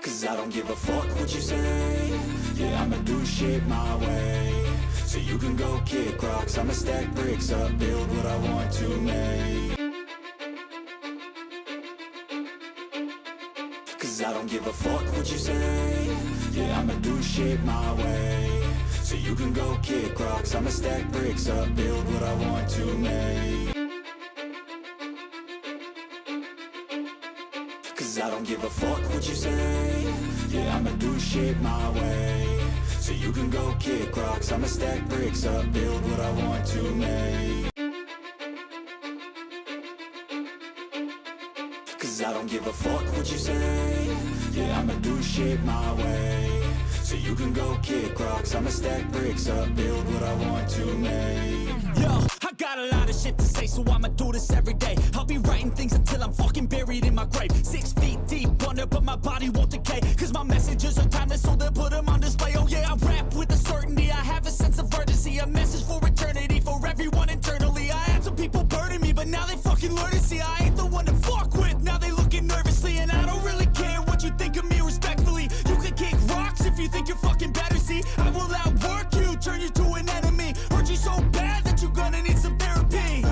'Cause I don't give a fuck what you say. Yeah, I'ma do shit my way. So you can go kick rocks, I'ma stack bricks up, build what I want to make. 'Cause I don't give a fuck what you say. Yeah, I'ma do shit my way. So you can go kick rocks, I'ma stack bricks up, build what I want to make. 'Cause I don't give a fuck what you say. Yeah, I'ma do shit my way. So you can go kick rocks, I'ma stack bricks up, build what I want to make. 'Cause I don't give a fuck what you say. Yeah, I'ma do shit my way. So you can go kick rocks, I'ma stack bricks up, build what I want to make. Yo, I got a lot of shit to say, so I'ma do this every day. I'll be writing things until I'm fucking buried in my grave. 6 feet deep under, but my body won't decay. Cause my messages are timeless, so they'll put them on display. Oh yeah, I rap with a certainty, I have a sense of urgency. A message for eternity, for everyone internally. I had some people burning me, but now they fucking learn to see I ain't the one to fuck with. Now they looking nervously, and I don't really care what you think of me respectfully. You can kick rocks if you think you're fucking better, see. I will outwork you, turn you to an enemy. Hurt you so bad that you're gonna need some therapy.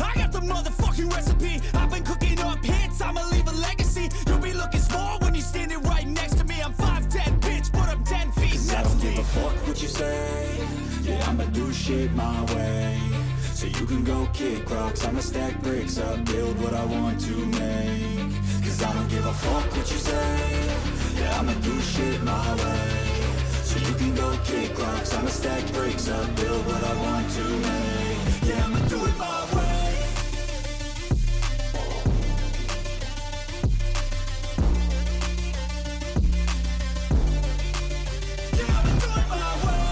I got the motherfucking recipe. I've been cooking up hits, I'ma leave a legacy. You'll be looking small when you're standing right next to me. I'm 5'10", bitch, but I'm 10 feet. 'Cause I don't give a fuck what you say. Yeah, I'ma do shit my way. So you can go kick rocks, I'ma stack bricks up, build what I want to make. 'Cause I don't give a fuck what you say. Yeah, I'ma do shit my way. So you can go kick rocks, I'ma stack bricks up, build what I want to make. Yeah, I'ma do it my way. Yeah, I'ma do it my way.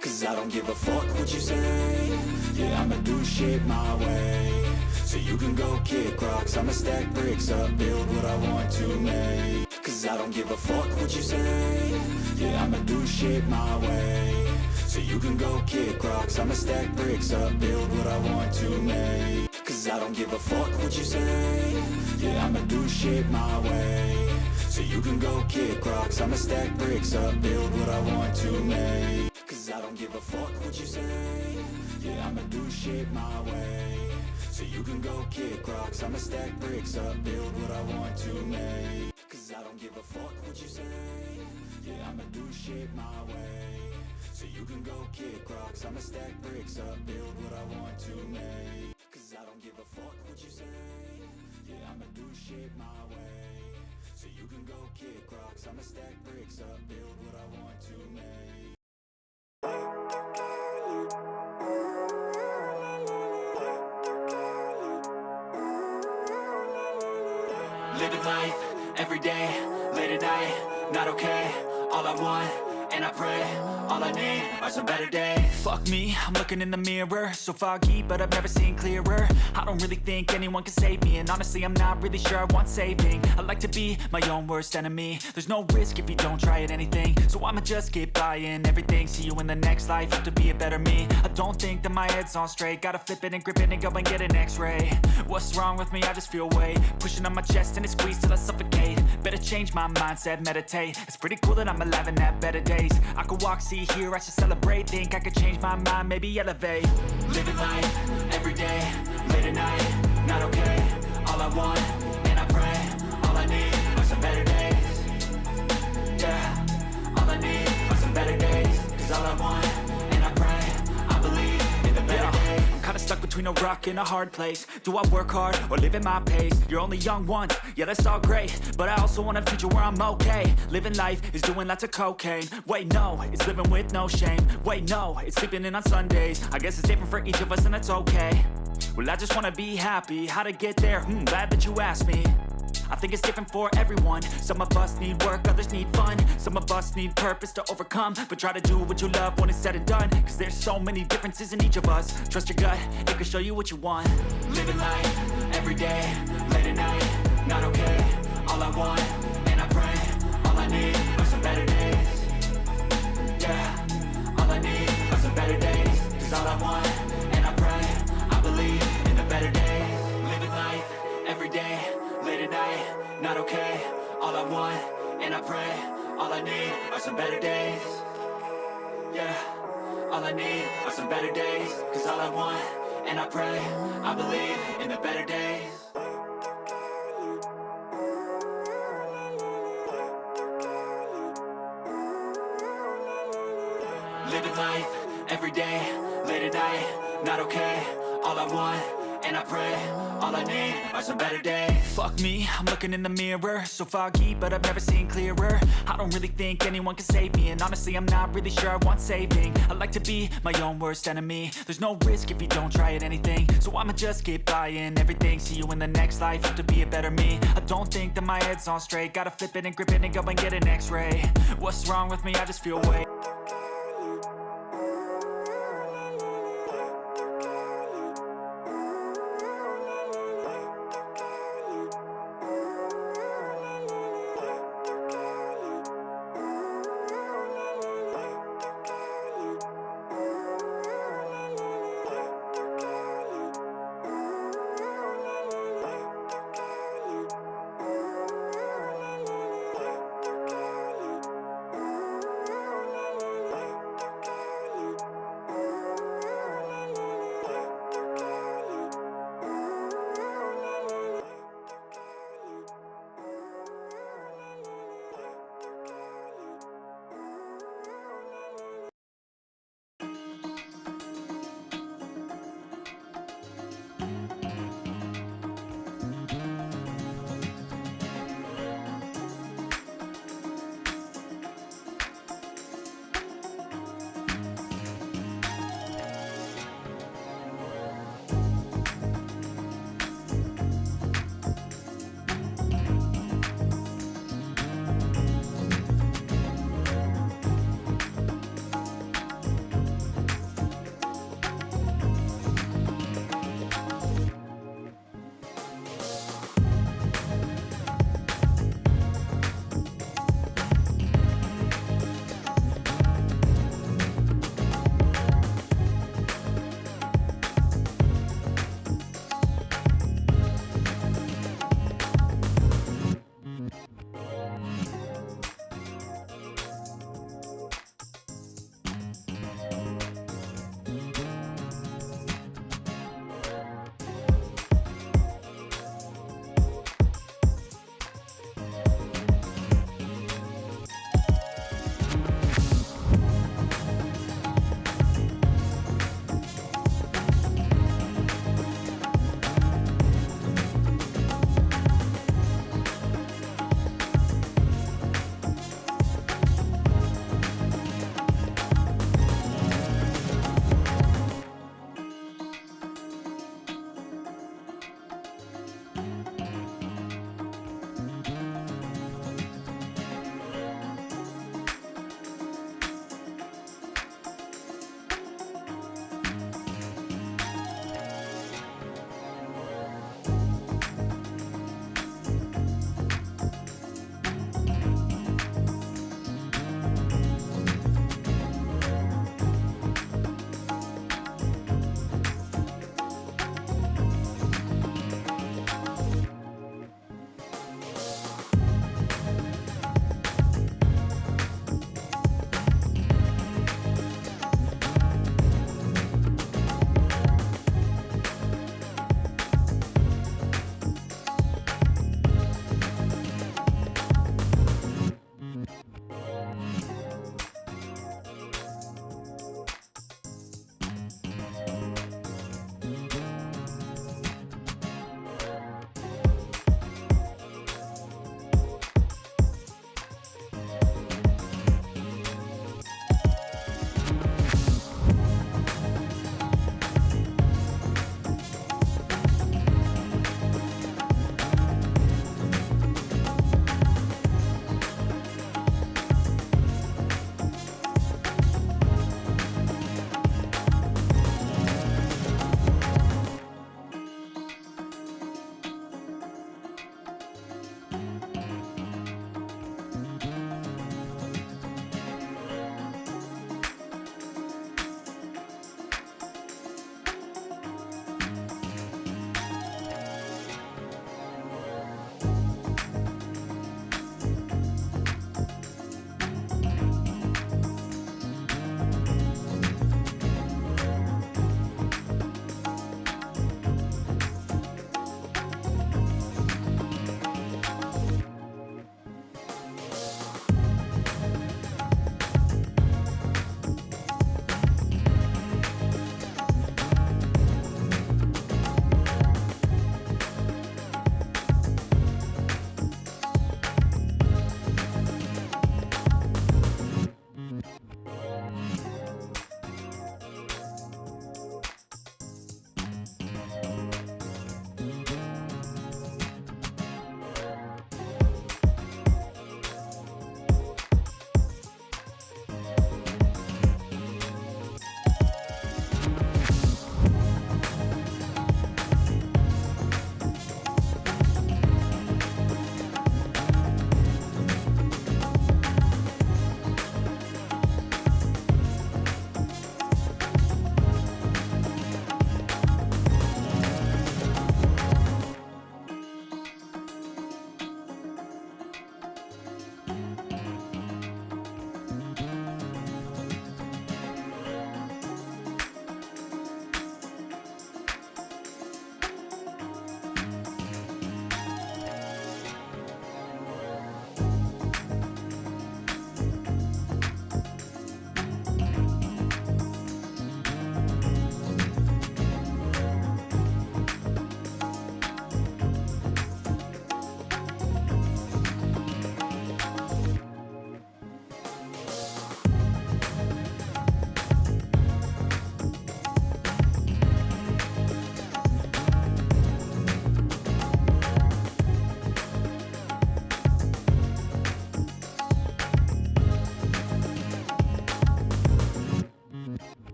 'Cause I don't give a fuck what you say. Yeah, I'ma do shit my way. So you can go kick rocks, I'ma stack bricks up, build what I want to make. 'Cause Cause I don't give a fuck what you say. Yeah, I'ma do shit my way. So you can go kick rocks, I'ma stack bricks up, build what I want to make. Cause I don't give a fuck what you say. Yeah, I'ma do shit my way. So you can go kick rocks, I'ma stack bricks up, build what I want to make. Cause I don't give a fuck what you say. Yeah, I'ma do shit my way. So you can go kick rocks, I'ma stack bricks up, build what I want to make. Cause I don't give a fuck what you say. Yeah, I'ma do shit my way. So you can go kick rocks, I'ma stack bricks up, build what I want to make. Cause I don't give a fuck what you say. Yeah, I'ma do shit my way. So you can go kick rocks, I'ma stack bricks up, build what I want to make. Living life, every day, late at night, not okay. All I want, and I pray, all I need are some better days. Fuck me, I'm looking in the mirror, so foggy, but I've never seen clearer. I don't really think anyone can save me, and honestly I'm not really sure I want saving. I like to be my own worst enemy. There's no risk if you don't try at anything, so I'ma just keep buying everything. See you in the next life, have to be a better me. I don't think that my head's on straight, gotta flip it and grip it and go and get an x-ray. What's wrong with me? I just feel weight pushing on my chest and it squeezes till I suffocate. Better change my mindset, meditate. It's pretty cool that I'm alive and have better days. I could walk, see, hear, I should celebrate. Think I could change my mind, maybe elevate. Living life, every day, late at night, not okay. All I want, and I pray, all I need are some better days. Yeah, all I need are some better days. Cause all I want, and I pray, I believe in the better days. I'm kinda stuck between a rock and a hard place. Do I work hard or live at my pace? You're only young once, yeah that's all great, but I also want a future where I'm okay. Living life is doing lots of cocaine. Wait no, it's living with no shame. Wait no, it's sleeping in on Sundays. I guess it's different for each of us and that's okay. Well I just wanna be happy, how to get there? Glad that you asked me. I think it's different for everyone. Some of us need work, others need fun. Some of us need purpose to overcome. But try to do what you love when it's said and done. Cause there's so many differences in each of us. Trust your gut, it can show you what you want. Living life, every day, late at night, not okay. All I want, and I pray, all I need are some better days. Yeah, all I need are some better days. Cause all I want, and I pray, I believe in the better days. Living life, every day, late at night, not okay. All I want, and I pray, all I need are some better days. Yeah, all I need are some better days. Cause all I want, and I pray, I believe in the better days. Living life, every day, late at night, not okay. All I want, and I pray, all I need are some better days. Fuck me, I'm looking in the mirror, so foggy, but I've never seen clearer. I don't really think anyone can save me, and honestly I'm not really sure I want saving. I like to be my own worst enemy. There's no risk if you don't try at anything, so I'ma just keep buying everything. See you in the next life, have to be a better me. I don't think that my head's on straight, gotta flip it and grip it and go and get an x-ray. What's wrong with me? I just feel weight. yeah.